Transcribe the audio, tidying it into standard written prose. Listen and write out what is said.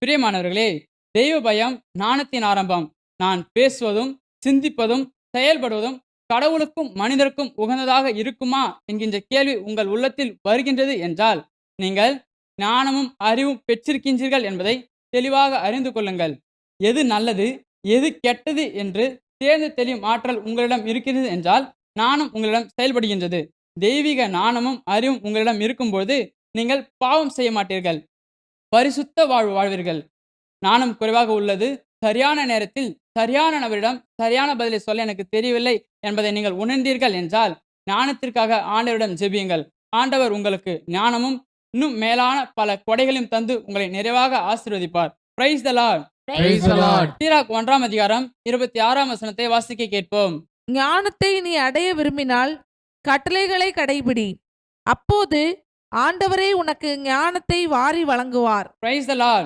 பிரியமானவர்களே, தெய்வ பயம் ஞானத்தின் ஆரம்பம். நான் பேசுவதும், சிந்திப்பதும், செயல்படுவதும் கடவுளுக்கும் மனிதருக்கும் உகந்ததாக இருக்குமா என்கின்ற கேள்வி உங்கள் உள்ளத்தில் வருகின்றது என்றால், நீங்கள் ஞானமும் அறிவும் பெற்றிருக்கின்றீர்கள் என்பதை தெளிவாக அறிந்து கொள்ளுங்கள். எது நல்லது, எது கெட்டது என்று தேர்ந்து தெளியும் ஆற்றல் உங்களிடம் இருக்கிறது என்றால், ஞானம் உங்களிடம் செயல்படுகின்றது. தெய்வீக ஞானமும் அறிவும் உங்களிடம் இருக்கும்போது, நீங்கள் பாவம் செய்ய மாட்டீர்கள். பரிசுத்த வாழ்வு வாழ்வீர்கள். ஞானம் குறைவாக உள்ளது. சரியான நேரத்தில் சரியான நபரிடம் சரியான பதிலை சொல்ல எனக்கு தெரியவில்லை என்பதை நீங்கள் உணர்ந்தீர்கள் என்றால், ஞானத்திற்காக ஆண்டவரிடம் ஜெபியுங்கள். ஆண்டவர் உங்களுக்கு ஞானமும், இன்னும் மேலான பல கொடைகளையும் தந்து உங்களை நிறைவாக ஆசீர்வதிப்பார். Praise the Lord. Praise the Lord. Sirach 1 அதிகாரம் 26 வசனத்தை வாசிக்க கேட்போம். ஞானத்தை நீ அடைய விரும்பினால் கட்டளைகளை கடைபிடி, அப்போது ஆண்டவரே உனக்கு ஞானத்தை வாரி வழங்குவார். Praise the Lord.